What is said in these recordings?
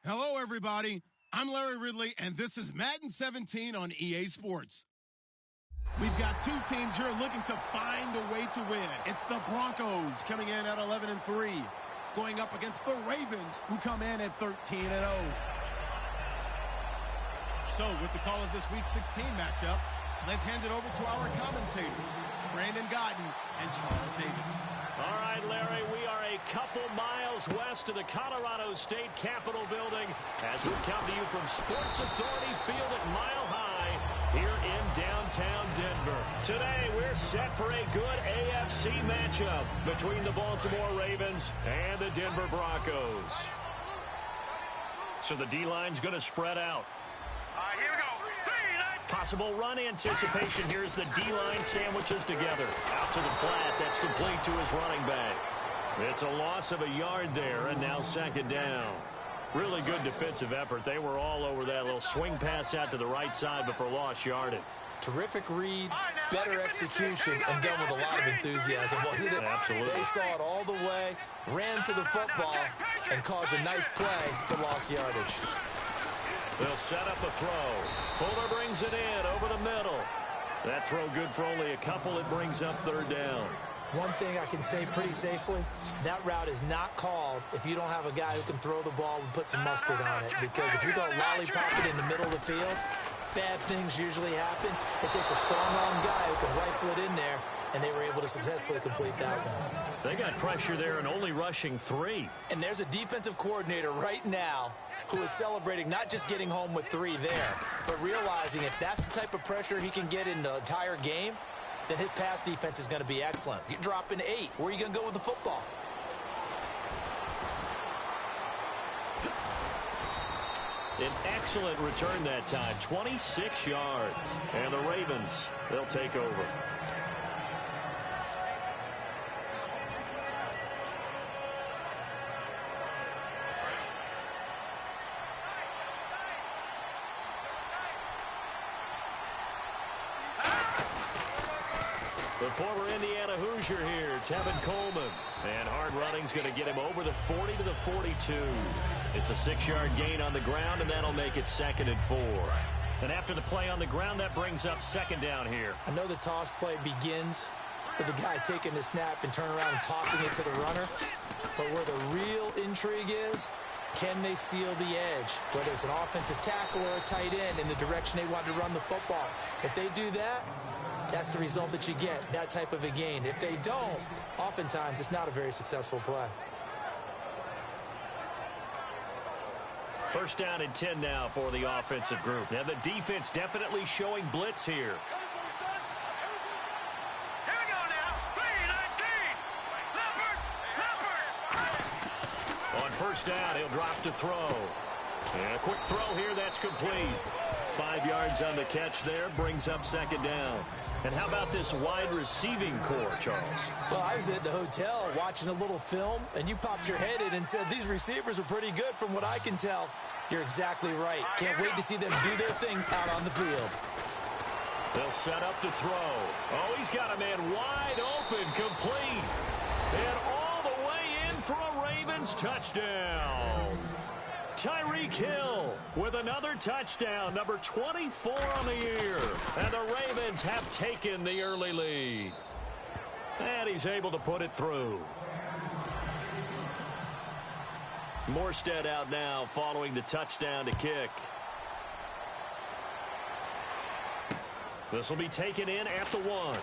Hello, everybody. I'm Larry Ridley, and this is Madden 17 on EA Sports. We've got two teams here looking to find a way to win. It's the Broncos coming in at 11-3, going up against the Ravens, who come in at 13-0. So, with the call of this Week 16 matchup, let's hand it over to our commentators, Brandon Godden and Charles Davis. All right, Larry, we are a couple miles west of the Colorado State Capitol building as we come to you from Sports Authority Field at Mile High here in downtown Denver. Today, we're set for a good AFC matchup between the Baltimore Ravens and the Denver Broncos. So the D-line's going to spread out. Here we go. Possible run anticipation. Here's the D-line sandwiches together. Out to the flat. That's complete to his running back. It's a loss of a yard there, and now second down. Really good defensive effort. They were all over that little swing pass out to the right side before lost yardage. Terrific read, better execution, and done with a lot of enthusiasm, wasn't it? Absolutely. They saw it all the way, ran to the football, and caused a nice play for lost yardage. They'll set up a throw. Fuller brings it in over the middle. That throw good for only a couple. It brings up third down. One thing I can say pretty safely, that route is not called if you don't have a guy who can throw the ball and put some mustard on it. Because if you're going to lollipop it in the middle of the field, bad things usually happen. It takes a strong-arm guy who can rifle it in there, and they were able to successfully complete that one. They got pressure there and only rushing 3. And there's a defensive coordinator right now who is celebrating not just getting home with 3 there, but realizing if that's the type of pressure he can get in the entire game, then his pass defense is going to be excellent. You're dropping 8. Where are you going to go with the football? An excellent return that time, 26 yards. And the Ravens, they'll take over. The former Indiana Hoosier here, Tevin Coleman. And hard running's going to get him over the 40 to the 42. It's a 6-yard gain on the ground, and that'll make it 2nd and 4. And after the play on the ground, that brings up second down here. I know the toss play begins with the guy taking the snap and turning around and tossing it to the runner. But where the real intrigue is, can they seal the edge? Whether it's an offensive tackle or a tight end in the direction they want to run the football. If they do that, that's the result that you get, that type of a gain. If they don't, oftentimes it's not a very successful play. First down and 10 now for the offensive group. Now the defense definitely showing blitz here. Here we go now. 3-19. Leopard. On first down, he'll drop to throw. And a quick throw here, that's complete. 5 yards on the catch there, brings up second down. And how about this wide receiving core, Charles? Well, I was at the hotel watching a little film, and you popped your head in and said these receivers are pretty good from what I can tell. You're exactly right. Can't wait to see them do their thing out on the field. They'll set up to throw. Oh, he's got a man wide open, complete. And all the way in for a Ravens touchdown. Tyreek Hill with another touchdown, number 24 on the year. And the Ravens have taken the early lead. And he's able to put it through. Morstead out now following the touchdown to kick. This will be taken in at the 1.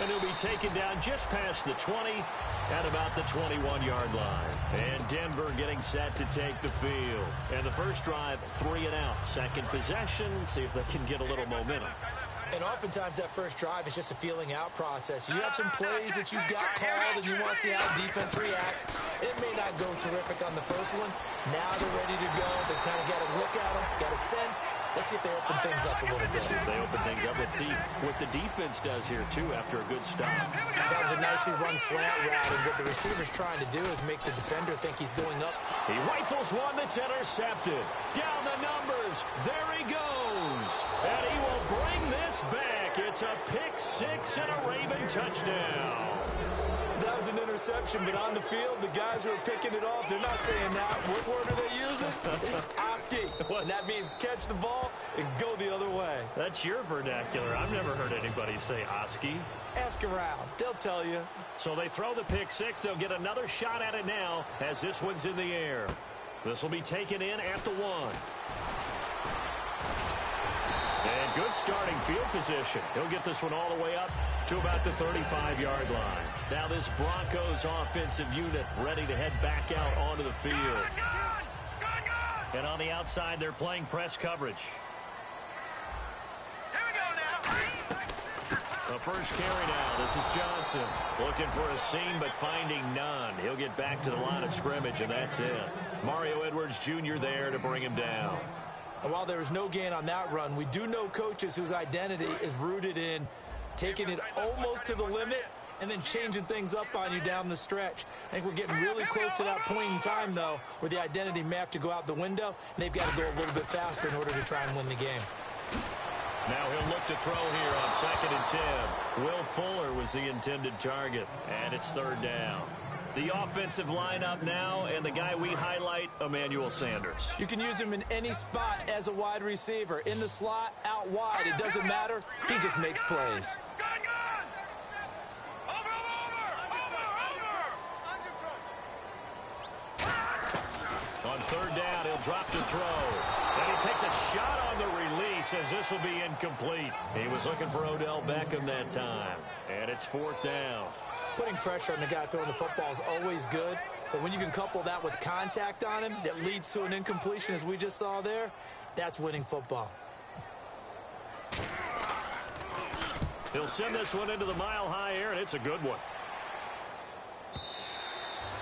And he'll be taken down just past the 20 at about the 21-yard line. And Denver getting set to take the field. And the first drive, 3 and out. Second possession, see if they can get a little momentum. And oftentimes that first drive is just a feeling out process. You have some plays that you got called and you want to see how defense reacts. It may not go terrific on the first one. Now they're ready to go. They've kind of got a look at them, got a sense. Let's see if they open things up a little bit. If they open things up, let's see what the defense does here, too, after a good stop. That was a nicely run slant route, and what the receiver's trying to do is make the defender think he's going up. He rifles one that's intercepted. Down the numbers. There he goes. And he will bring this back back. It's a pick six and a Raven touchdown. That was an interception, but on the field, the guys who are picking it off, they're not saying that. What word are they using? It's Oski. And that means catch the ball and go the other way. That's your vernacular. I've never heard anybody say Oski. Ask around. They'll tell you. So they throw the pick six. They'll get another shot at it now as this one's in the air. This will be taken in at the 1. And good starting field position. He'll get this one all the way up to about the 35-yard line. Now this Broncos offensive unit ready to head back out onto the field. And on the outside, they're playing press coverage. Here we go now. The first carry now. This is Johnson looking for a seam but finding none. He'll get back to the line of scrimmage, and that's it. Mario Edwards Jr. there to bring him down. And while there was no gain on that run, we do know coaches whose identity is rooted in taking it almost to the limit and then changing things up on you down the stretch. I think we're getting really close to that point in time, though, where the identity may have to go out the window, and they've got to go a little bit faster in order to try and win the game. Now he'll look to throw here on 2nd and 10. Will Fuller was the intended target, and it's 3rd down. The offensive lineup now, and the guy we highlight, Emmanuel Sanders. You can use him in any spot as a wide receiver. In the slot, out wide, it doesn't matter. He just makes plays. On 3rd down, he'll drop to throw. And he takes a shot on the release as this will be incomplete. He was looking for Odell Beckham that time. And it's 4th down. Putting pressure on the guy throwing the football is always good, but when you can couple that with contact on him that leads to an incompletion, as we just saw there, that's winning football. He'll send this one into the mile-high air, and it's a good one.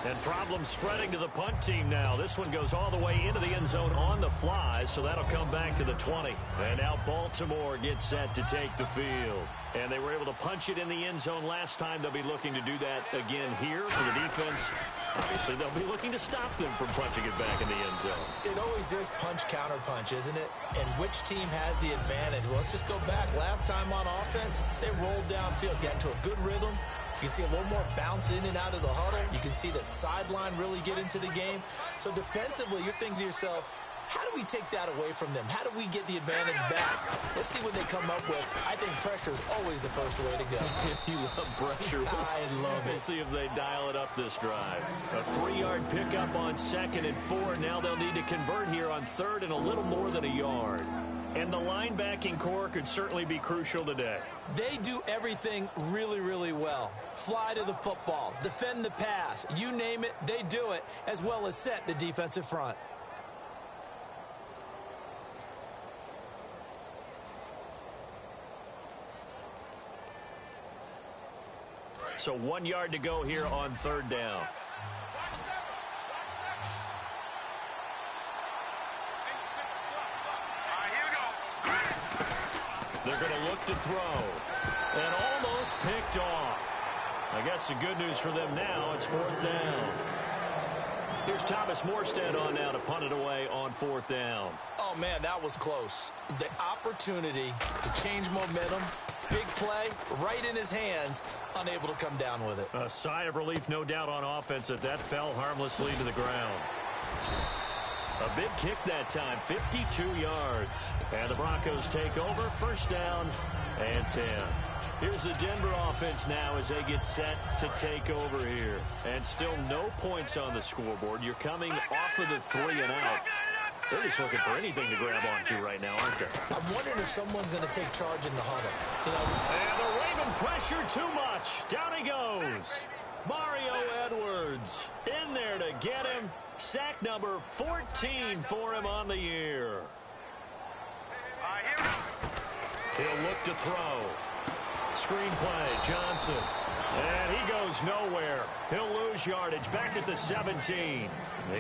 And problems spreading to the punt team now. This one goes all the way into the end zone on the fly, so that'll come back to the 20. And now Baltimore gets set to take the field. And they were able to punch it in the end zone last time. They'll be looking to do that again here for the defense. Obviously, they'll be looking to stop them from punching it back in the end zone. It always is punch-counter-punch, isn't it? And which team has the advantage? Well, let's just go back. Last time on offense, they rolled downfield, got into a good rhythm. You can see a little more bounce in and out of the huddle. You can see the sideline really get into the game. So defensively, you're thinking to yourself, how do we take that away from them? How do we get the advantage back? Let's see what they come up with. I think pressure is always the first way to go. You love pressure. I love it. We'll see if they dial it up this drive. A 3-yard pickup on 2nd and 4. Now they'll need to convert here on 3rd and a little more than a yard. And the linebacking core could certainly be crucial today. They do everything really, really well. Fly to the football, defend the pass, you name it, they do it, as well as set the defensive front. So 1 yard to go here on 3rd down. They're going to look to throw. And almost picked off. I guess the good news for them now, it's 4th down. Here's Thomas Morstead on now to punt it away on 4th down. Oh, man, that was close. The opportunity to change momentum, big play, right in his hands, unable to come down with it. A sigh of relief, no doubt, on offense that fell harmlessly to the ground. A big kick that time, 52 yards. And the Broncos take over, 1st down and 10. Here's the Denver offense now as they get set to take over here. And still no points on the scoreboard. You're coming off of the 3 and out. They're just looking for anything to grab onto right now, aren't they? I'm wondering if someone's going to take charge in the huddle. And the Raven pressure too much. Down he goes. Mario Edwards in there to get him. Sack number 14 for him on the year. He'll look to throw. Screenplay, Johnson. And he goes nowhere. He'll lose yardage back at the 17.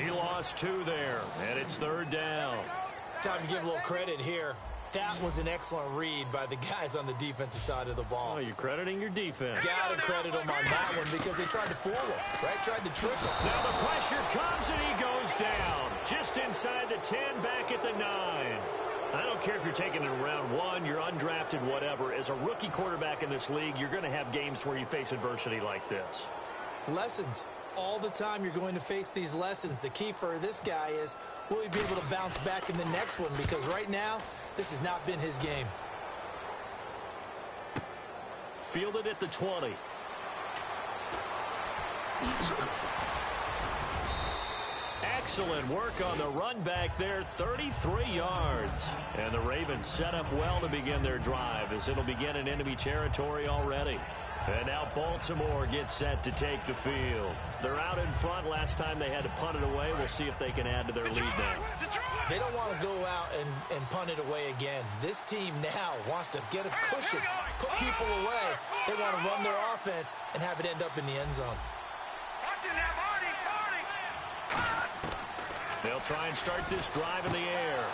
He lost 2 there, and it's 3rd down. Time to give a little credit here. That was an excellent read by the guys on the defensive side of the ball. Oh, you're crediting your defense. Got to credit them on that one because they tried to fool him, right? Tried to trick him. Now the pressure comes and he goes down. Just inside the 10, back at the 9. I don't care if you're taking it in round one, you're undrafted, whatever. As a rookie quarterback in this league, you're going to have games where you face adversity like this. Lessons. All the time you're going to face these lessons. The key for this guy is, will he be able to bounce back in the next one? Because right now, this has not been his game. Fielded at the 20. Excellent work on the run back there, 33 yards. And the Ravens set up well to begin their drive as it'll begin in enemy territory already. And now Baltimore gets set to take the field. They're out in front. Last time they had to punt it away. We'll see if they can add to their lead now. They don't want to go out and punt it away again. This team now wants to get a cushion, put people away. They want to run their offense and have it end up in the end zone. They'll try and start this drive in the air.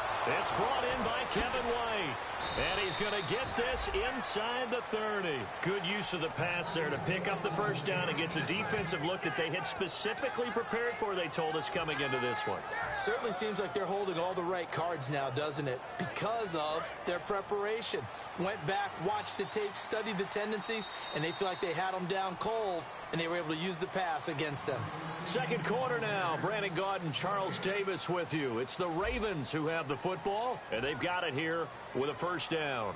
It's brought in by Kevin White. And he's going to get this inside the 30. Good use of the pass there to pick up the first down against a defensive look that they had specifically prepared for, they told us, coming into this one. Certainly seems like they're holding all the right cards now, doesn't it? Because of their preparation. Went back, watched the tape, studied the tendencies, and they feel like they had them down cold, and they were able to use the pass against them. Second quarter now. Brandon Gaudin, Charles Davis with you. It's the Ravens who have the football, and they've got it here with a first down.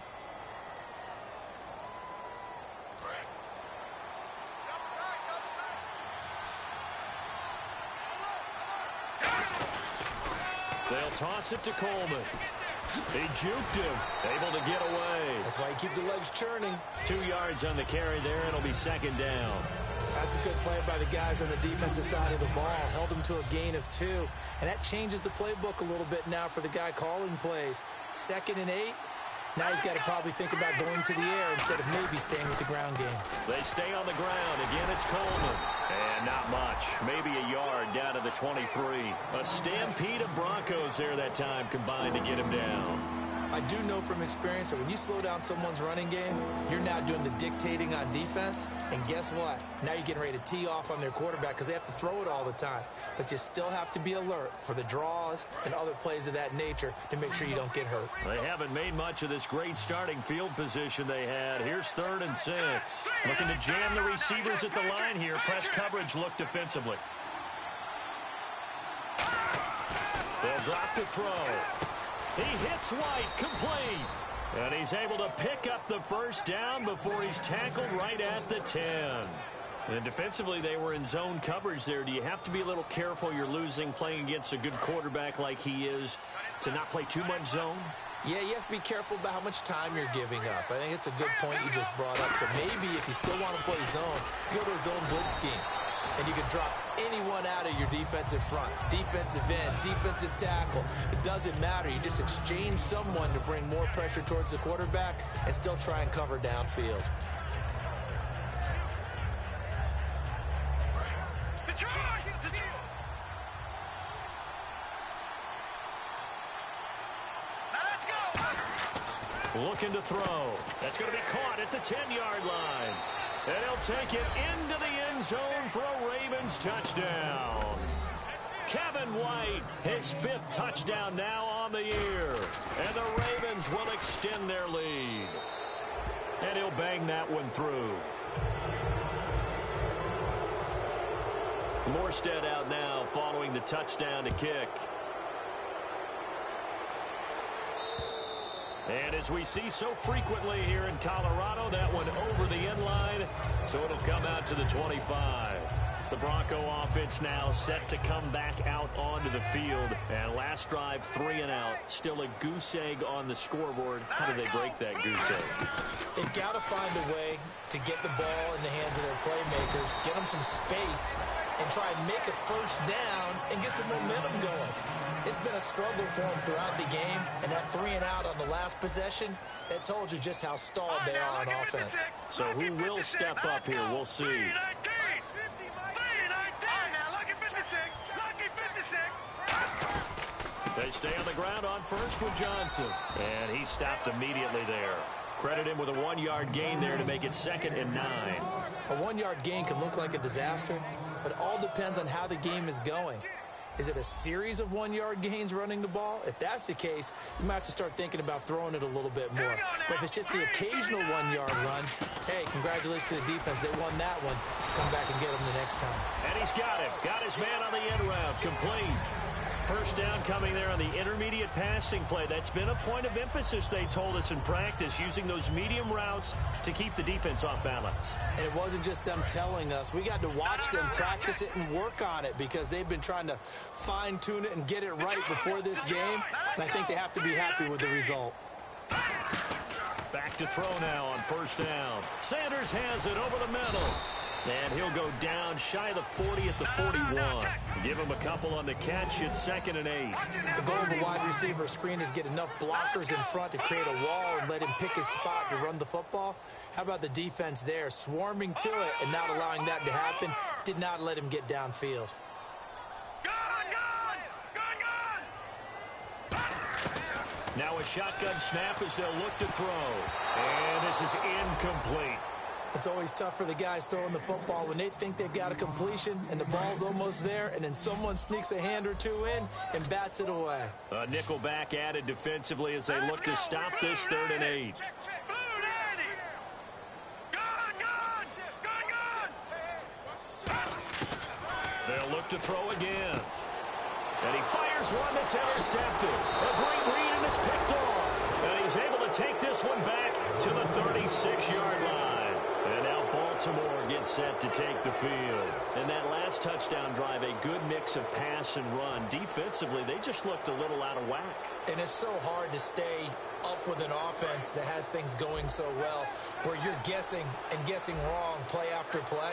They'll toss it to Coleman. He juked him, able to get away. That's why you keep the legs churning. 2 yards on the carry there, and it'll be second down. That's a good play by the guys on the defensive side of the ball. Held them to a gain of 2. And that changes the playbook a little bit now for the guy calling plays. 2nd and 8. Now he's got to probably think about going to the air instead of maybe staying with the ground game. They stay on the ground. Again, it's Coleman. And not much. Maybe a yard down to the 23. A stampede of Broncos there that time combined to get him down. I do know from experience that when you slow down someone's running game, you're now doing the dictating on defense. And guess what? Now you're getting ready to tee off on their quarterback because they have to throw it all the time. But you still have to be alert for the draws and other plays of that nature to make sure you don't get hurt. They haven't made much of this great starting field position they had. Here's 3rd and 6. Looking to jam the receivers at the line here. Press coverage look defensively. They'll drop the throw. He hits White, complete. And he's able to pick up the first down before he's tackled right at the 10. And defensively, they were in zone coverage there. Do you have to be a little careful? You're losing playing against a good quarterback like he is to not play too much zone? Yeah, you have to be careful about how much time you're giving up. I think it's a good point you just brought up. So maybe if you still want to play zone, you go to a zone blitz scheme. And you can drop anyone out of your defensive front. Defensive end, defensive tackle. It doesn't matter. You just exchange someone to bring more pressure towards the quarterback and still try and cover downfield. Looking to throw. That's going to be caught at the 10-yard line. And he'll take it into the end zone for a Ravens touchdown. Kevin White, his 5th touchdown now on the year. And the Ravens will extend their lead. And he'll bang that one through. Morstead out now following the touchdown to kick. And as we see so frequently here in Colorado, that one over the end line, so it'll come out to the 25. The Bronco offense now set to come back out onto the field. And last drive, 3 and out. Still a goose egg on the scoreboard. How do they break that goose egg? They've got to find a way to get the ball in the hands of their playmakers, get them some space, and try and make a first down and get some momentum going. It's been a struggle for them throughout the game, and that 3 and out on the last possession, that told you just how stalled they are on offense. So who will step up here? We'll see. They stay on the ground on first with Johnson. And he stopped immediately there. Credit him with a 1-yard gain there to make it 2nd and 9. A 1-yard gain can look like a disaster, but it all depends on how the game is going. Is it a series of 1-yard gains running the ball? If that's the case, you might have to start thinking about throwing it a little bit more. But if it's just the occasional 1-yard run, hey, congratulations to the defense. They won that one. Come back and get them the next time. And he's got him. Got his man on the end route. Complete. First down coming there on the intermediate passing play. That's been a point of emphasis, they told us in practice, using those medium routes to keep the defense off balance. And it wasn't just them telling us. We got to watch them practice it and work on it because they've been trying to fine-tune it and get it right before this game. And I think they have to be happy with the result. Back to throw now on first down. Sanders has it over the middle. And he'll go down shy of the 40 at the 41. Give him a couple on the catch. It's 2nd and 8. The goal of a wide receiver screen is get enough blockers in front to create a wall and let him pick his spot to run the football. How about the defense there, swarming to it and not allowing that to happen? Did not let him get downfield. Now a shotgun snap as they'll look to throw. And this is incomplete. It's always tough for the guys throwing the football when they think they've got a completion and the ball's almost there, and then someone sneaks a hand or two in and bats it away. A nickel back added defensively as they look to stop this 3rd and 8. They'll look to throw again. And he fires one that's intercepted. A great read, and it's picked off. And he's able to take this one back to the 36-yard line. And now Baltimore gets set to take the field. And that last touchdown drive, a good mix of pass and run. Defensively, they just looked a little out of whack. And it's so hard to stay up with an offense that has things going so well, where you're guessing and guessing wrong play after play.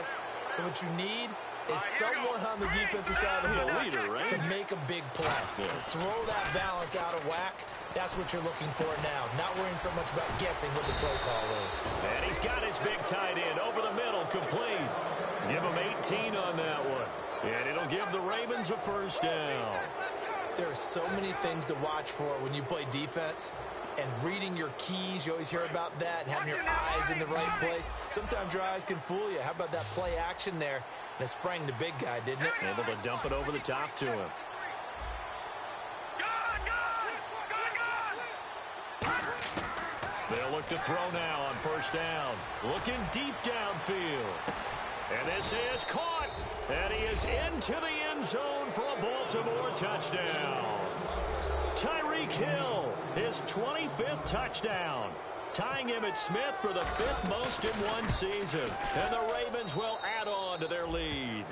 So what you need is someone on the defensive side of the ball to make a big play. Yeah. Throw that balance out of whack. That's what you're looking for now. Not worrying so much about guessing what the play call is. And he's got his big tight end over the middle, complete. Give him 18 on that one. And it'll give the Ravens a first down. There are so many things to watch for when you play defense. And reading your keys, you always hear about that, and having your eyes in the right place. Sometimes your eyes can fool you. How about that play action there? And it sprang the big guy, didn't it? Able to dump it over the top to him. They'll look to throw now on first down. Looking deep downfield. And this is caught. And he is into the end zone for a Baltimore touchdown. Tyreek Hill, his 25th touchdown. Tying him at Smith for the 5th most in one season. And the Ravens will add on to their lead.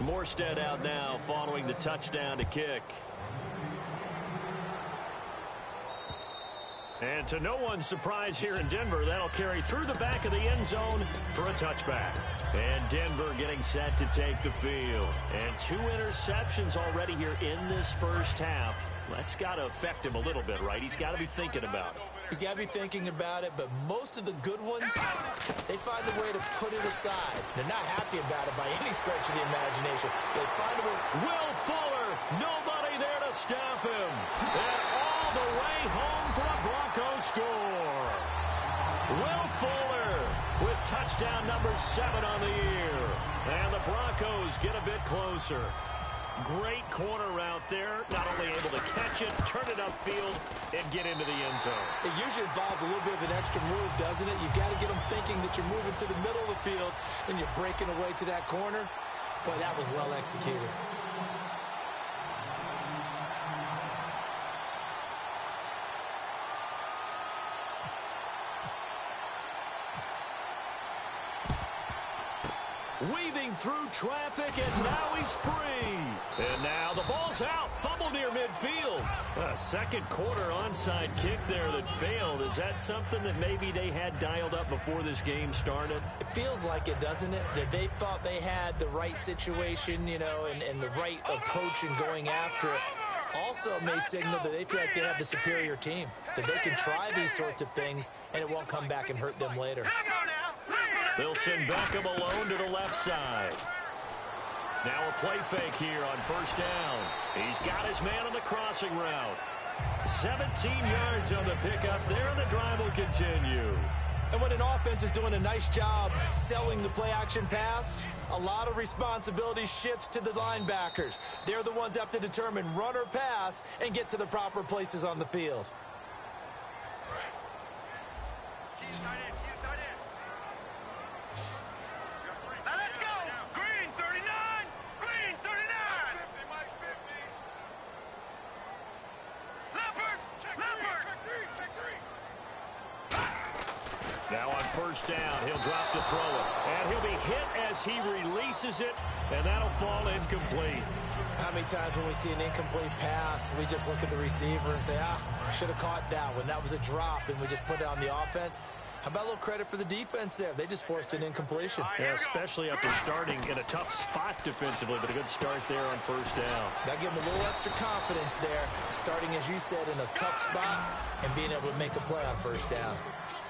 Morstead out now following the touchdown to kick. And to no one's surprise here in Denver, that'll carry through the back of the end zone for a touchback. And Denver getting set to take the field. And 2 interceptions already here in this first half. That's got to affect him a little bit, right? He's got to be thinking about it. He's got to be thinking about it, but most of the good ones, they find a way to put it aside. They're not happy about it by any stretch of the imagination. They find a way. Will Fuller, nobody there to stop him. And all the way home for a Broncos score. Will Fuller with touchdown number 7 on the year. And the Broncos get a bit closer. Great corner route there. Not only able to catch it, turn it upfield, and get into the end zone. It usually involves a little bit of an extra move, doesn't it? You've got to get them thinking that you're moving to the middle of the field and you're breaking away to that corner. Boy, that was well executed. Weaving through traffic, and now he's free. And now the ball's out. Fumble near midfield. A second quarter onside kick there that failed. Is that something that maybe they had dialed up before this game started? It feels like it, doesn't it? That they thought they had the right situation, you know, and the right approach in going after it. Also may signal that they feel like they have the superior team, that they can try these sorts of things, and it won't come back and hurt them later. They'll send Beckham alone to the left side. Now a play fake here on first down. He's got his man on the crossing route. 17 yards on the pickup there, and the drive will continue. And when an offense is doing a nice job selling the play-action pass, a lot of responsibility shifts to the linebackers. They're the ones that have to determine run or pass and get to the proper places on the field. Now let's go. Green 39. Green 39. Leopard. Leopard. Check three. Now on first down, he'll drop to throw it. And he'll be hit as he releases it, and that'll fall incomplete. How many times when we see an incomplete pass, we just look at the receiver and say, should have caught that one. That was a drop, and we just put it on the offense. How about a little credit for the defense there? They just forced an incompletion. Yeah, especially after starting in a tough spot defensively, but a good start there on first down. Got to give them a little extra confidence there, starting, as you said, in a tough spot and being able to make a play on first down.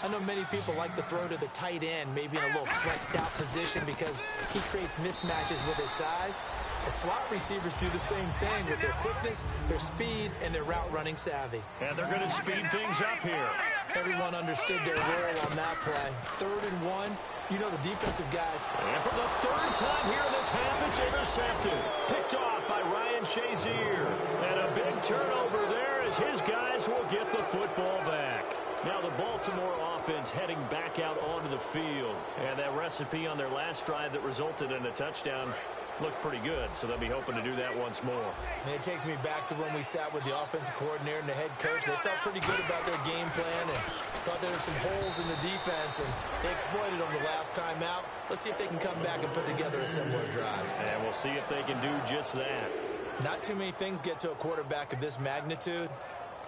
I know many people like to throw to the tight end, maybe in a little flexed out position because he creates mismatches with his size. The slot receivers do the same thing with their quickness, their speed, and their route running savvy. And they're going to speed things up here. Everyone understood their role on that play. 3rd and 1. You know the defensive guys. And for the 3rd time here in this half, it's intercepted. Picked off by Ryan Shazier. And a big turnover there as his guys will get the football back. Now the Baltimore offense heading back out onto the field. And that recipe on their last drive that resulted in a touchdown looked pretty good, so they'll be hoping to do that once more. And it takes me back to when we sat with the offensive coordinator and the head coach. They felt pretty good about their game plan and thought there were some holes in the defense, and they exploited them the last time out. Let's see if they can come back and put together a similar drive. And we'll see if they can do just that. Not too many things get to a quarterback of this magnitude,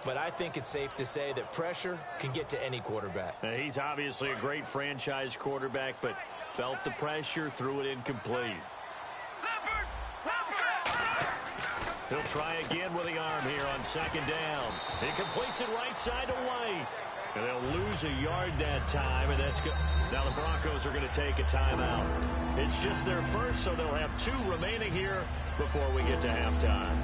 but I think it's safe to say that pressure can get to any quarterback. Now, he's obviously a great franchise quarterback, but felt the pressure, threw it incomplete. He'll try again with the arm here on 2nd down. He completes it right side away. And they'll lose a yard that time, and that's good. Now the Broncos are going to take a timeout. It's just their first, so they'll have 2 remaining here before we get to halftime.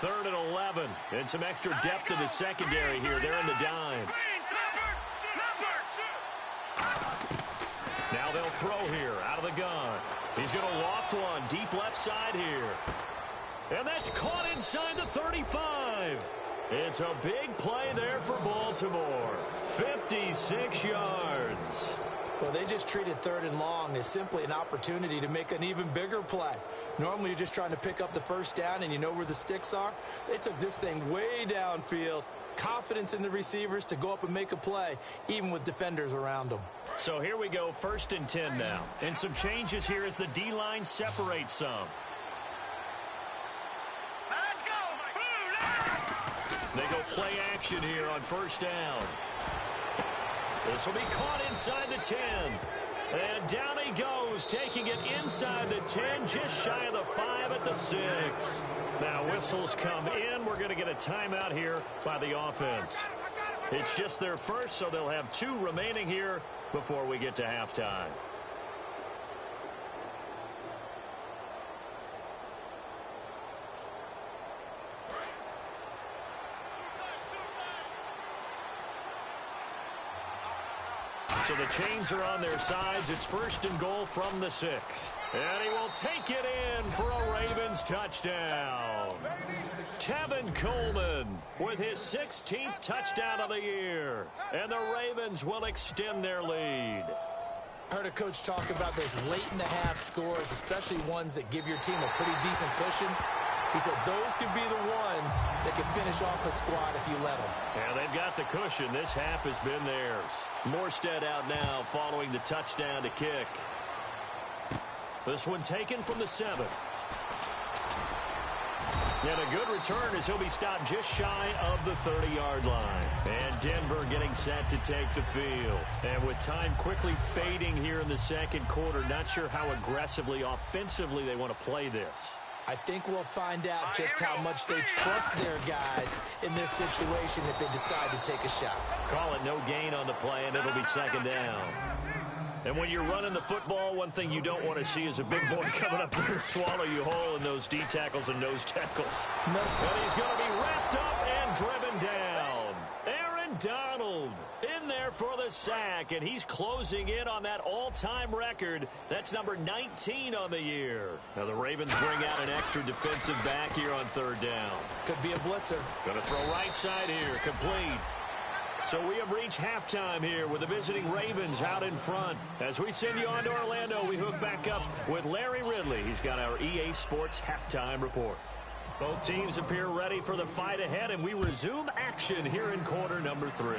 Third and 11, and some extra depth to the secondary here. They're in the dime. Now they'll throw here out of the gun. He's going to loft one deep left side here. And that's caught inside the 35. It's a big play there for Baltimore. 56 yards. Well, they just treated 3rd and long as simply an opportunity to make an even bigger play. Normally, you're just trying to pick up the first down, and you know where the sticks are. They took this thing way downfield. Confidence in the receivers to go up and make a play, even with defenders around them. So here we go, 1st and 10 now. And some changes here as the D-line separates some. Let's go. They go play action here on 1st down. This will be caught inside the 10. And down he goes, taking it inside the 10, just shy of the 5 at the 6. Now whistles come in. We're going to get a timeout here by the offense. It's just their first, so they'll have 2 remaining here before we get to halftime. So the chains are on their sides. It's 1st and goal from the 6. And he will take it in for a Ravens touchdown. Tevin Coleman with his 16th touchdown of the year. And the Ravens will extend their lead. I heard a coach talk about those late-in-the-half scores, especially ones that give your team a pretty decent cushion. He said those could be the ones that can finish off a squad if you let them. Yeah, they've got the cushion. This half has been theirs. Morstead out now following the touchdown to kick. This one taken from the 7. And a good return as he'll be stopped just shy of the 30-yard line. And Denver getting set to take the field. And with time quickly fading here in the 2nd quarter, not sure how aggressively, offensively they want to play this. I think we'll find out just how much they trust their guys in this situation if they decide to take a shot. Call it no gain on the play, and it'll be 2nd down. And when you're running the football, one thing you don't want to see is a big boy coming up there to swallow you whole in those D tackles and nose tackles. No. And he's going to be wrapped up and driven down. Aaron Donald in there for the sack, and he's closing in on that all-time record. That's number 19 on the year. Now the Ravens bring out an extra defensive back here on third down. Could be a blitzer. Going to throw right side here, complete. So we have reached halftime here with the visiting Ravens out in front. As we send you on to Orlando, we hook back up with Larry Ridley. He's got our EA Sports halftime report. Both teams appear ready for the fight ahead, and we resume action here in quarter number 3.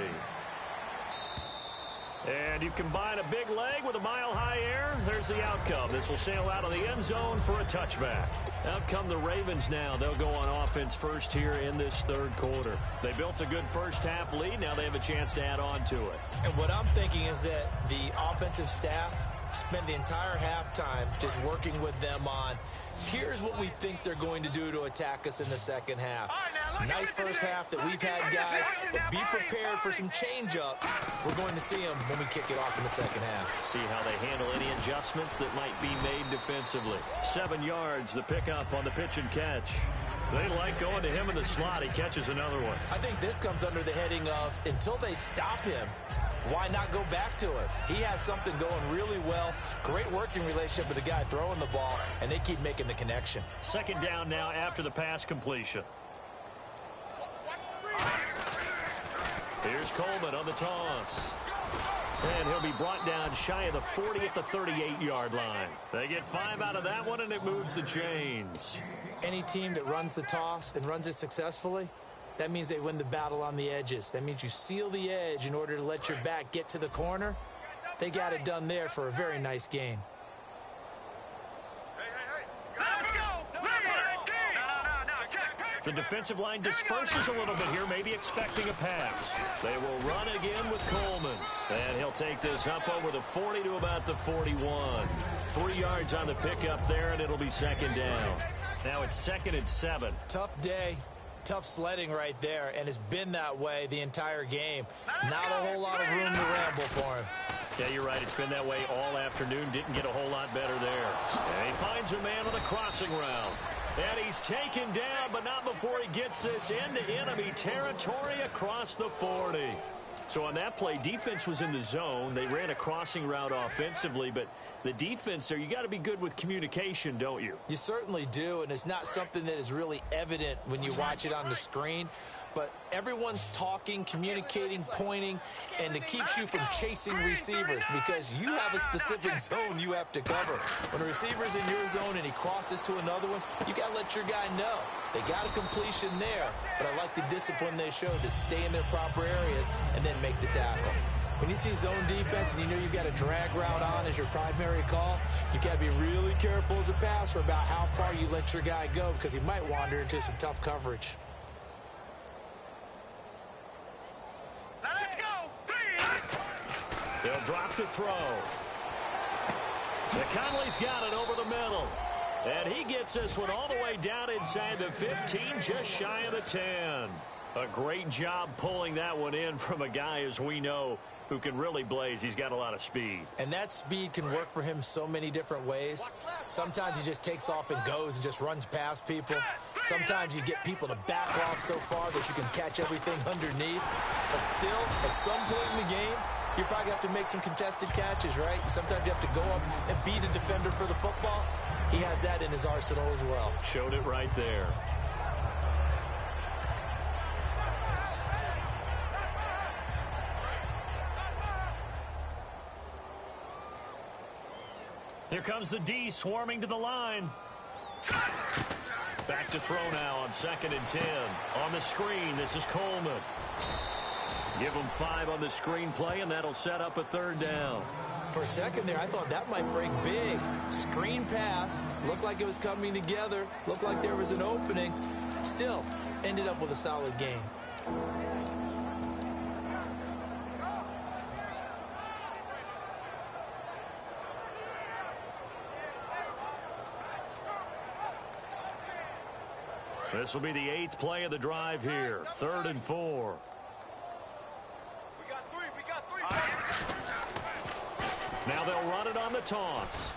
And you combine a big leg with a mile-high air, there's the outcome. This will sail out of the end zone for a touchback. Out come the Ravens now. They'll go on offense first here in this third quarter. They built a good first-half lead. Now they have a chance to add on to it. And what I'm thinking is that the offensive staff spent the entire halftime just working with them on, here's what we think they're going to do to attack us in the second half. Nice first half that we've had, guys, but be prepared for some change-ups. We're going to see them when we kick it off in the second half. See how they handle any adjustments that might be made defensively. 7 yards, the pickup on the pitch and catch. They like going to him in the slot. He catches another one. I think this comes under the heading of, until they stop him, why not go back to it? He has something going really well. Great working relationship with the guy throwing the ball, and they keep making the connection. Second down now after the pass completion. Here's Coleman on the toss. And he'll be brought down shy of the 40 at the 38-yard line. They get 5 out of that one, and it moves the chains. Any team that runs the toss and runs it successfully, that means they win the battle on the edges. That means you seal the edge in order to let your back get to the corner. They got it done there for a very nice game. Let's go! The defensive line disperses a little bit here, maybe expecting a pass. They will run again with Coleman. And he'll take this up over the 40 to about the 41. 3 yards on the pickup there, and it'll be second down. Now it's 2nd and 7. Tough day. Tough sledding right there, and it's been that way the entire game. Not a whole lot of room to ramble for him. Yeah, you're right. It's been that way all afternoon. Didn't get a whole lot better there. And he finds a man on the crossing route. And he's taken down, but not before he gets this into enemy territory across the 40. So on that play, defense was in the zone. They ran a crossing route offensively, but the defense there, you got to be good with communication, don't you? You certainly do, and it's not something that is really evident when you watch it on the screen. But everyone's talking, communicating, pointing, and it keeps you from chasing receivers because you have a specific zone you have to cover. When a receiver's in your zone and he crosses to another one, you got to let your guy know. They got a completion there, but I like the discipline they showed to stay in their proper areas and then make the tackle. When you see zone defense and you know you've got a drag route on as your primary call, you got to be really careful as a passer about how far you let your guy go because he might wander into some tough coverage. Let's go! They'll drop to throw. McConley's got it over the middle. And he gets this one all the way down inside the 15, just shy of the 10. A great job pulling that one in from a guy, as we know, who can really blaze. He's got a lot of speed. And that speed can work for him so many different ways. Sometimes he just takes off and goes and just runs past people. Sometimes you get people to back off so far that you can catch everything underneath. But still, at some point in the game, you probably have to make some contested catches, right? Sometimes you have to go up and beat a defender for the football. He has that in his arsenal as well. Showed it right there. Here comes the D swarming to the line. Back to throw now on 2nd and 10. On the screen, this is Coleman. Give him 5 on the screen play, and that'll set up a 3rd down. For a second there, I thought that might break big. Screen pass. Looked like it was coming together. Looked like there was an opening. Still, ended up with a solid game. This will be the 8th play of the drive here. 3rd and 4. We got three. Now they'll toss.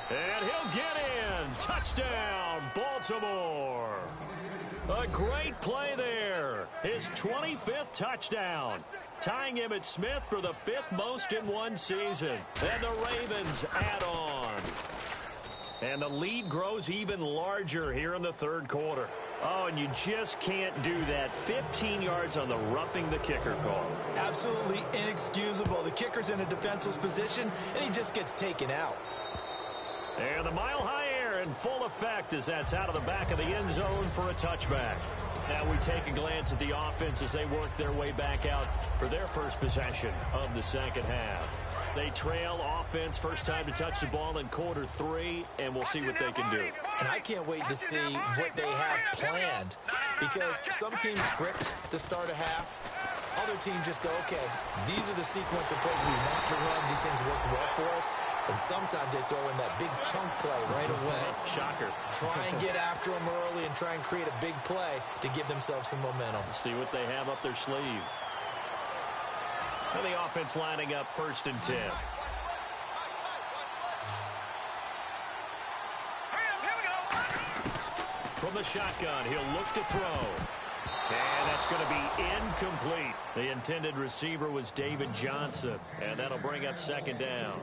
And he'll get in. Touchdown, Baltimore. A great play there. His 25th touchdown. Tying Emmitt Smith for the 5th most in one season. And the Ravens add on. And the lead grows even larger here in the third quarter. Oh, and you just can't do that. 15 yards on the roughing the kicker call. Absolutely inexcusable. The kicker's in a defenseless position, and he just gets taken out. And the mile-high air in full effect as that's out of the back of the end zone for a touchback. Now we take a glance at the offense as they work their way back out for their first possession of the second half. They trail offense, first time to touch the ball in quarter 3, and we'll see what they can do. And I can't wait to see what they have planned, because some teams script to start a half. Other teams just go, okay, these are the sequence of plays we want to run. These things worked well for us. And sometimes they throw in that big chunk play right away. Shocker. Try and get after them early and try and create a big play to give themselves some momentum. See what they have up their sleeve. And the offense lining up 1st and 10. From the shotgun, he'll look to throw. And that's going to be incomplete. The intended receiver was David Johnson. And that'll bring up 2nd down.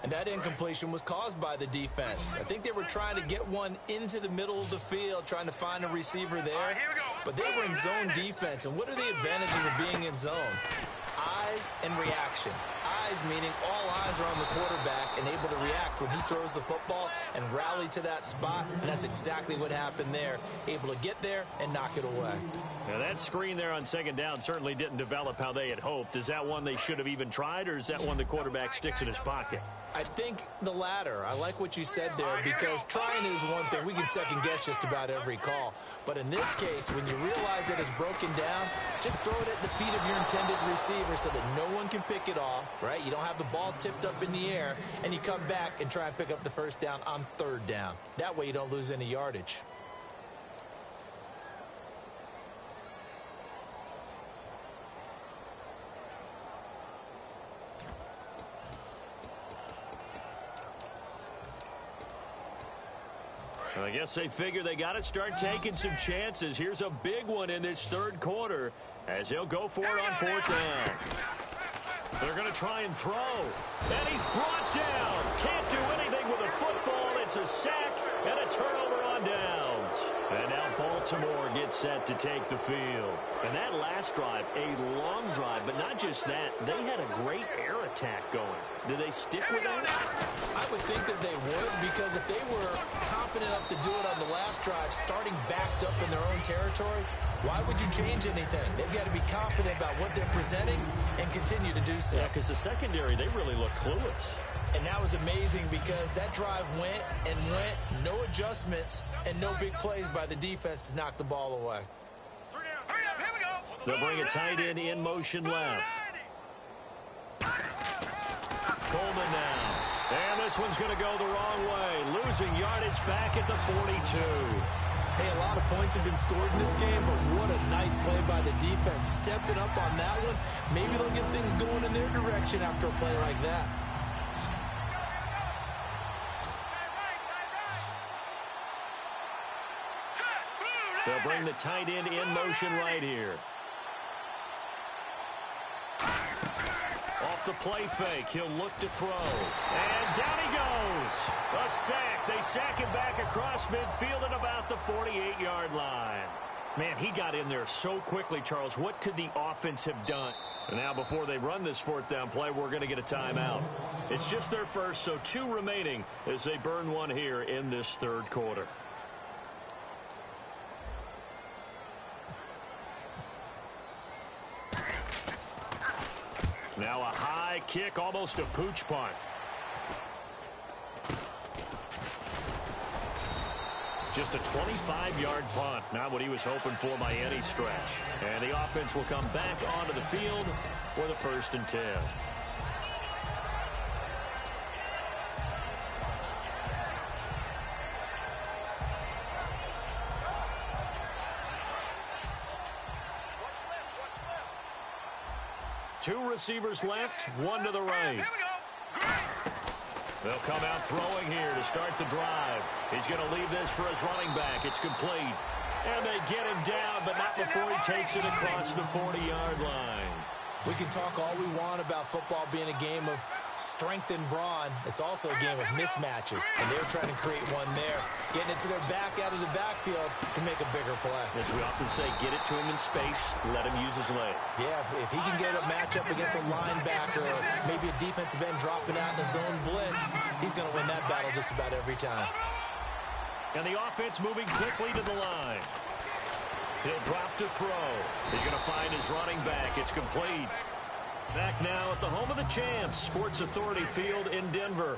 And that incompletion was caused by the defense. I think they were trying to get one into the middle of the field, trying to find a receiver there. But they were in zone defense. And what are the advantages of being in zone? Eyes and reaction. Eyes meaning all eyes are on the quarterback and able to react when he throws the football and rally to that spot. And that's exactly what happened there. Able to get there and knock it away. Now that screen there on 2nd down certainly didn't develop how they had hoped. Is that one they should have even tried, or is that one the quarterback sticks in his pocket? I think the latter. I like what you said there, because trying is one thing. We can second guess just about every call. But in this case, when you realize that it's broken down, just throw it at the feet of your intended receiver so that no one can pick it off, right? You don't have the ball tipped up in the air, and you come back and try and pick up the 1st down on 3rd down. That way you don't lose any yardage. I guess they figure they got to start taking some chances. Here's a big one in this 3rd quarter as he'll go for it on 4th down. They're going to try and throw. And he's brought down. Can't do anything with a football. It's a sack and a turnover on downs. And now Baltimore gets set to take the field. And that last drive, a long drive, but not just that. They had a great air attack going. Do they stick with that? I would think that they would, because if they were confident enough to do it on the last drive, starting backed up in their own territory, why would you change anything? They've got to be confident about what they're presenting and continue to do so. Yeah, because the secondary, they really look clueless. And that was amazing, because that drive went and went, no adjustments, and no big plays by the defense to knock the ball away. They'll bring a tight end in motion left. Coleman now. And this one's going to go the wrong way. Losing yardage back at the 42. Hey, a lot of points have been scored in this game, but what a nice play by the defense. Stepping up on that one. Maybe they'll get things going in their direction after a play like that. They'll bring the tight end in motion right here. Off the play fake, he'll look to throw. And down he goes. A sack. They sack him back across midfield at about the 48-yard line. Man, he got in there so quickly, Charles. What could the offense have done? And now before they run this 4th down play, we're going to get a timeout. It's just their first, so 2 remaining as they burn one here in this 3rd quarter. Now a high kick, almost a pooch punt. Just a 25-yard punt, not what he was hoping for by any stretch. And the offense will come back onto the field for the 1st and 10. Two receivers left, one to the right. They'll come out throwing here to start the drive. He's going to leave this for his running back. It's complete. And they get him down, but not before he takes it across the 40-yard line. We can talk all we want about football being a game of strength and brawn. It's also a game of mismatches, and they're trying to create one there, getting it to their back out of the backfield to make a bigger play. As we often say, get it to him in space, let him use his leg. Yeah, if he can get a matchup against a linebacker or maybe a defensive end dropping out in a zone blitz, he's going to win that battle just about every time. And the offense moving quickly to the line. He'll drop to throw. He's going to find his running back. It's complete. Back now at the home of the champs, Sports Authority Field in Denver.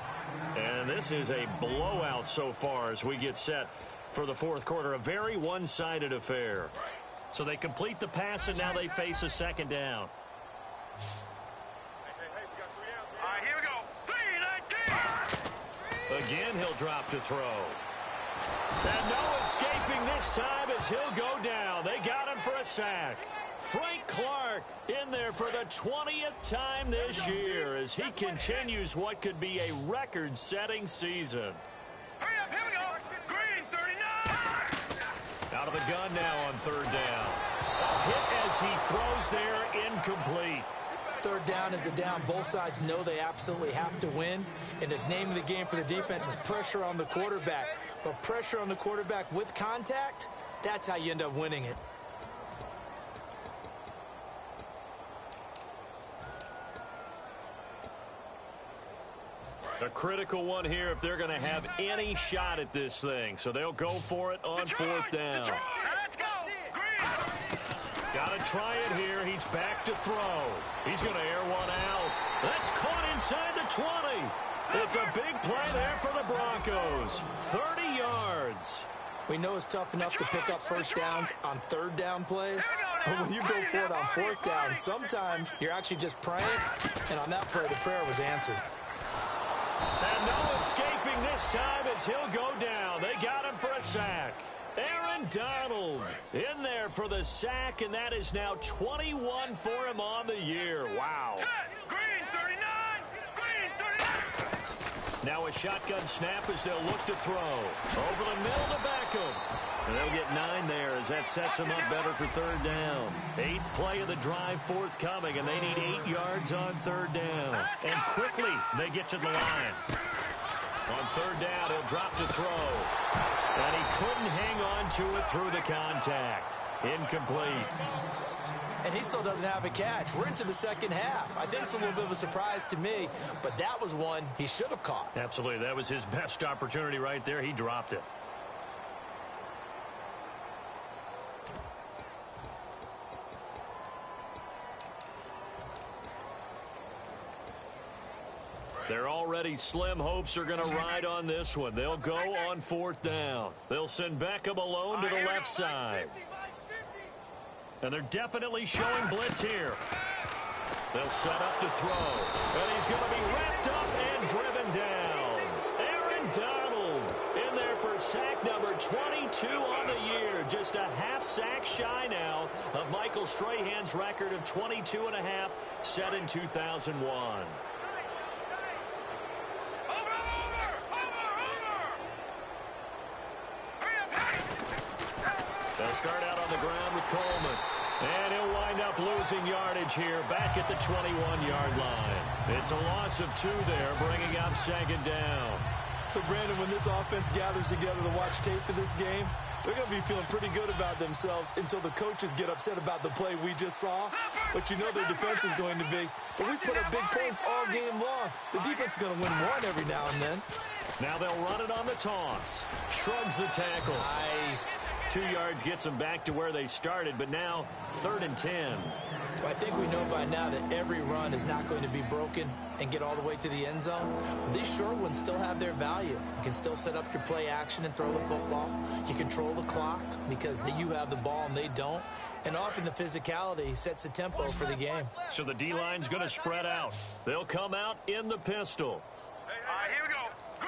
And this is a blowout so far as we get set for the fourth quarter. A very one-sided affair. So they complete the pass, and now they face a second down. All right, here we go. 3-19. Again, he'll drop to throw. And no escaping this time as he'll go down. They got him for a sack. Frank Clark in there for the 20th time this year as he continues what could be a record-setting season. Hurry up, here we go. Green, 39. Out of the gun now on third down. A hit as he throws there, incomplete. Third down is a down. Both sides know they absolutely have to win. And the name of the game for the defense is pressure on the quarterback. But pressure on the quarterback with contact, that's how you end up winning it. A critical one here if they're going to have any shot at this thing. So they'll go for it on fourth down. Let's go. Green. Got to try it here. He's back to throw. He's going to air one out. That's caught inside the 20. It's a big play there for the Broncos. 30 yards. We know it's tough enough to pick up first downs on third down plays, but when you go for it on fourth down, sometimes you're actually just praying, and on that play, the prayer was answered. And no escaping this time as he'll go down. They got him for a sack. Aaron Donald in there for the sack, and that is now 21 for him on the year. Wow. Set. Green, 39. Green, 39. Now a shotgun snap as they'll look to throw. Over the middle to Beckham. And they'll get 9 there as that sets them up better for third down. 8th play of the drive forthcoming, and they need 8 yards on third down. And quickly they get to the line. On third down, he'll drop to throw. And he couldn't hang on to it through the contact. Incomplete. And he still doesn't have a catch. We're into the second half. I think it's a little bit of a surprise to me, but that was one he should have caught. Absolutely. That was his best opportunity right there. He dropped it. Their already slim hopes are going to ride on this one. They'll go on fourth down. They'll send Beckham alone to the left side. And they're definitely showing blitz here. They'll set up to throw. And he's going to be wrapped up and driven down. Aaron Donald in there for sack number 22 on the year. Just a half sack shy now of Michael Strahan's record of 22 and a half set in 2001. They'll start out on the ground with Coleman. And he'll wind up losing yardage here back at the 21-yard line. It's a loss of 2 there, bringing up second down. So, Brandon, when this offense gathers together to watch tape for this game, they're going to be feeling pretty good about themselves until the coaches get upset about the play we just saw. But you know their defense is going to be. But we put up big points all game long. The defense is going to win one every now and then. Now they'll run it on the toss. Shrugs the tackle. Nice. 2 yards gets them back to where they started, but now 3rd and 10. Well, I think we know by now that every run is not going to be broken and get all the way to the end zone. But these short ones still have their value. You can still set up your play action and throw the football. You control the clock because you have the ball and they don't. And often the physicality sets the tempo for the game. So the D-line's going to spread out. They'll come out in the pistol. All right, here we go.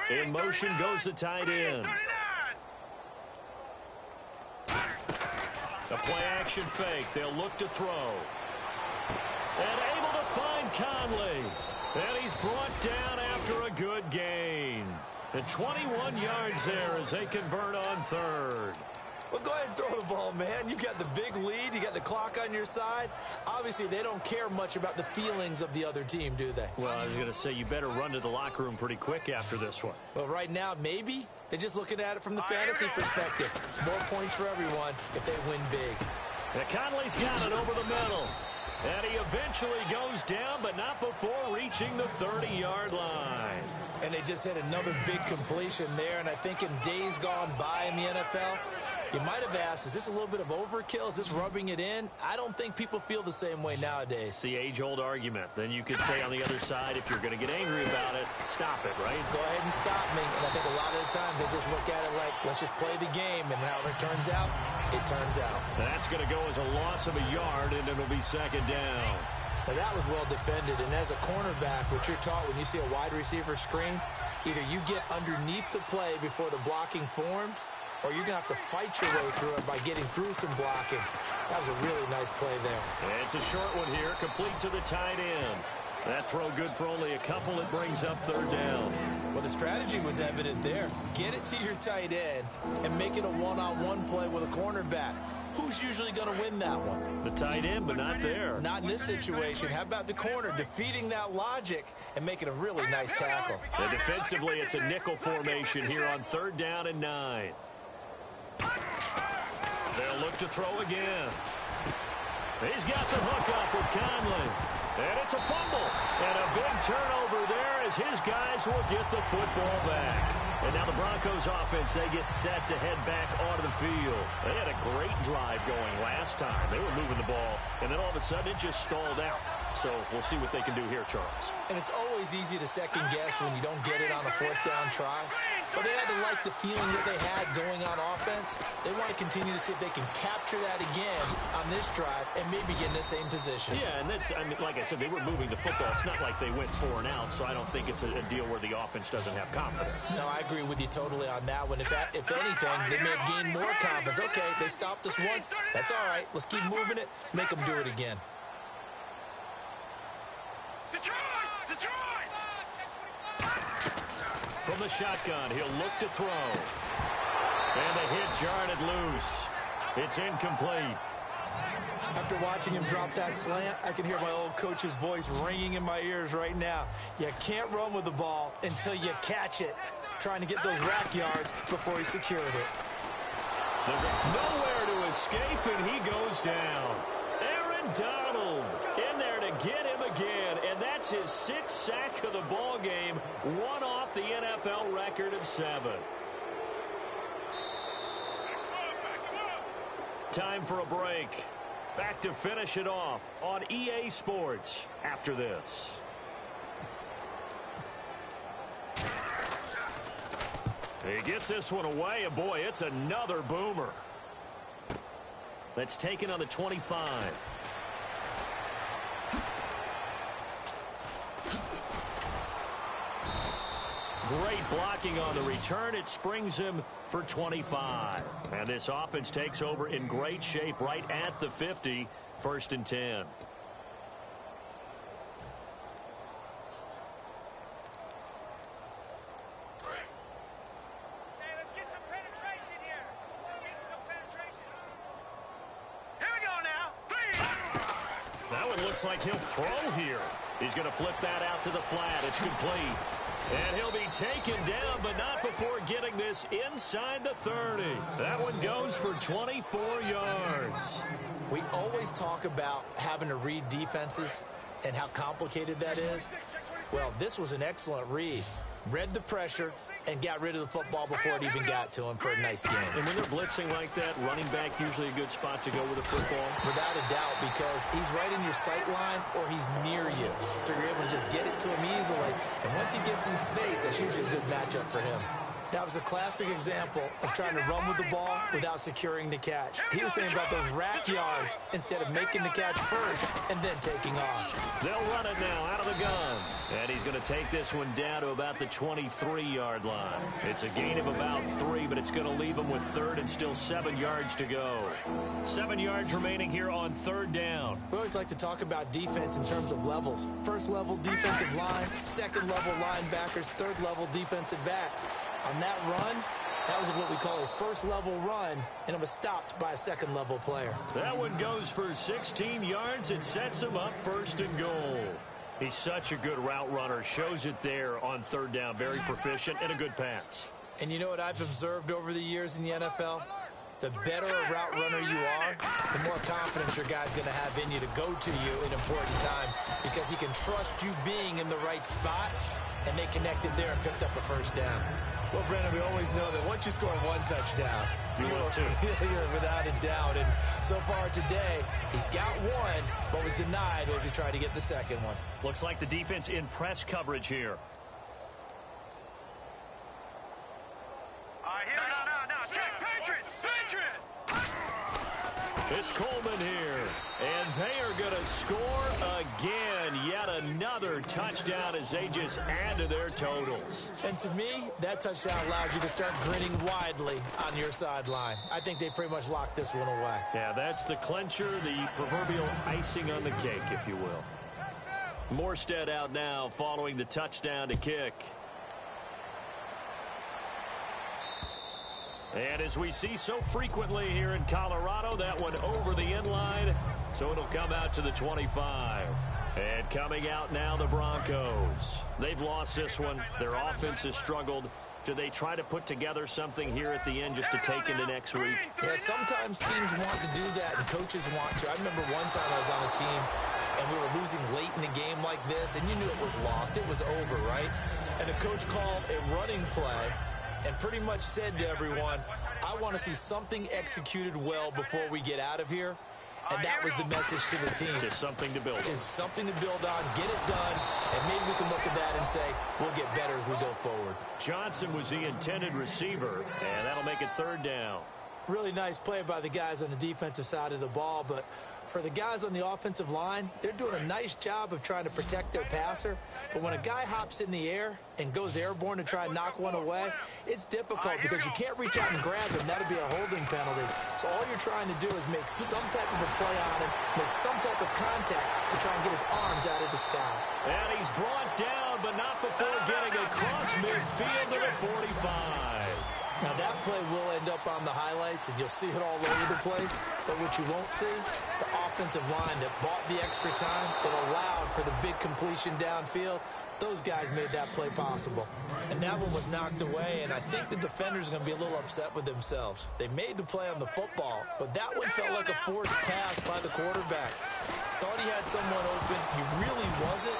Green, In motion 39. goes the tight end. 39. A play-action fake. They'll look to throw. And able to find Conley. And he's brought down after a good gain. The 21 yards there as they convert on third. Well, go ahead and throw the ball, man. You got the big lead. You got the clock on your side. Obviously, they don't care much about the feelings of the other team, do they? Well, I was going to say you better run to the locker room pretty quick after this one. Well, right now, maybe. They're just looking at it from the fantasy perspective. More points for everyone if they win big. Conley's got it over the middle. And he eventually goes down, but not before reaching the 30-yard line. And they just hit another big completion there. And I think in days gone by in the NFL, you might have asked, is this a little bit of overkill? Is this rubbing it in? I don't think people feel the same way nowadays. It's the age-old argument. Then you could say on the other side, if you're going to get angry about it, stop it, right? Go ahead and stop me. And I think a lot of the times they just look at it like, let's just play the game. And however it turns out, it turns out. That's going to go as a loss of a yard, and it'll be second down. Now, that was well defended. And as a cornerback, what you're taught when you see a wide receiver screen, either you get underneath the play before the blocking forms, or you're going to have to fight your way through it by getting through some blocking. That was a really nice play there. And it's a short one here, complete to the tight end. That throw good for only a couple. It brings up third down. Well, the strategy was evident there. Get it to your tight end and make it a one-on-one play with a cornerback. Who's usually going to win that one? The tight end, but not there. Not in this situation. How about the corner defeating that logic and making a really nice tackle? And defensively, it's a nickel formation here on third down and 9. They'll look to throw again. He's got the hook up with Conley. And it's a fumble. And a big turnover there as his guys will get the football back. And now the Broncos offense, they get set to head back onto the field. They had a great drive going last time. They were moving the ball, and then all of a sudden it just stalled out. So we'll see what they can do here, Charles. And it's always easy to second guess when you don't get it on a fourth down try. But they had to like the feeling that they had going on offense. They want to continue to see if they can capture that again on this drive and maybe get in the same position. Yeah, and that's, I mean, like I said, they were moving the football. It's not like they went 4 and out, so I don't think it's a deal where the offense doesn't have confidence. No, I agree with you totally on that one. If anything, they may have gained more confidence. Okay, they stopped us once. That's all right. Let's keep moving it. Make them do it again. From the shotgun, he'll look to throw. And the hit jarred it loose. It's incomplete. After watching him drop that slant, I can hear my old coach's voice ringing in my ears right now. You can't run with the ball until you catch it. Trying to get those rack yards before he secured it. There's nowhere to escape, and he goes down. Aaron Donald in there to get him again, and that's his 6th sack of the ball game, one off the NFL record of 7. Time for a break. Back to finish it off on EA Sports after this. He gets this one away, and boy, it's another boomer. That's taken on the 25. Great blocking on the return. It springs him for 25. And this offense takes over in great shape right at the 50. 1st and 10. Looks like he'll throw here. He's going to flip that out to the flat. It's complete. And he'll be taken down, but not before getting this inside the 30. That one goes for 24 yards. We always talk about having to read defenses and how complicated that is. Well, this was an excellent read. Read the pressure and got rid of the football before it even got to him for a nice game. And when they're blitzing like that, running back usually a good spot to go with the football? Without a doubt, because he's right in your sight line or he's near you. So you're able to just get it to him easily. And once he gets in space, that's usually a good matchup for him. That was a classic example of trying to run with the ball without securing the catch. He was thinking about those rack yards instead of making the catch first and then taking off. They'll run it now out of the gun. And he's going to take this one down to about the 23-yard line. It's a gain of about 3, but it's going to leave him with third and still 7 yards to go. 7 yards remaining here on third down. We always like to talk about defense in terms of levels. First level defensive line, second level linebackers, third level defensive backs. On that run, that was what we call a first-level run, and it was stopped by a second-level player. That one goes for 16 yards. It sets him up first and goal. He's such a good route runner. Shows it there on third down. Very proficient and a good pass. And you know what I've observed over the years in the NFL? The better a route runner you are, the more confidence your guy's going to have in you to go to you in important times because he can trust you being in the right spot, and they connected there and picked up a first down. Well, Brandon, we always know that once you score one touchdown, you're without a doubt. And so far today, he's got one, but was denied as he tried to get the second one. Looks like the defense in press coverage here. No. Check. Patriots. It's Coleman here, and they are going to score again. Yet another touchdown as they just add to their totals. And to me, that touchdown allows you to start grinning widely on your sideline. I think they pretty much locked this one away. Yeah, that's the clincher, the proverbial icing on the cake, if you will. Morstead out now following the touchdown to kick. And as we see so frequently here in Colorado, that one over the end line, so it'll come out to the 25. And coming out now, the Broncos. They've lost this one. Their offense has struggled. Do they try to put together something here at the end just to take into next week? Yeah, sometimes teams want to do that and coaches want to. I remember one time I was on a team and we were losing late in the game like this, and you knew it was lost. It was over, right? And the coach called a running play and pretty much said to everyone, I want to see something executed well before we get out of here. And that was the message to the team. Just something to build on. Just something to build on, get it done, and maybe we can look at that and say, we'll get better as we go forward. Johnson was the intended receiver, and that'll make it third down. Really nice play by the guys on the defensive side of the ball, but for the guys on the offensive line, they're doing a nice job of trying to protect their passer. But when a guy hops in the air and goes airborne to try and knock one away, it's difficult because you can't reach out and grab him. That'd be a holding penalty. So all you're trying to do is make some type of a play on him, make some type of contact to try and get his arms out of the sky. And he's brought down, but not before getting across midfield to the 45. Now, that play will end up on the highlights, and you'll see it all over the place. But what you won't see, the offensive line that bought the extra time, that allowed for the big completion downfield, those guys made that play possible. And that one was knocked away, and I think the defenders are going to be a little upset with themselves. They made the play on the football, but that one felt like a forced pass by the quarterback. Thought he had someone open. He really wasn't.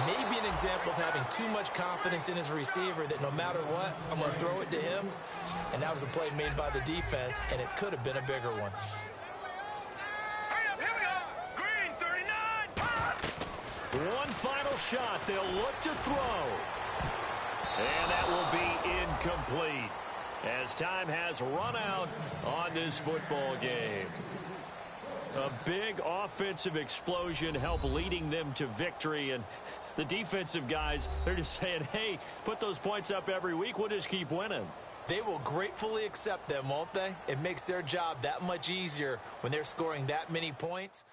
Maybe an example of having too much confidence in his receiver that no matter what, I'm going to throw it to him. And that was a play made by the defense, and it could have been a bigger one. Here we go. Green 39. One final shot. They'll look to throw. And that will be incomplete as time has run out on this football game. A big offensive explosion helped leading them to victory, and the defensive guys, they're just saying, hey, put those points up every week, we'll just keep winning. They will gratefully accept them, won't they? It makes their job that much easier when they're scoring that many points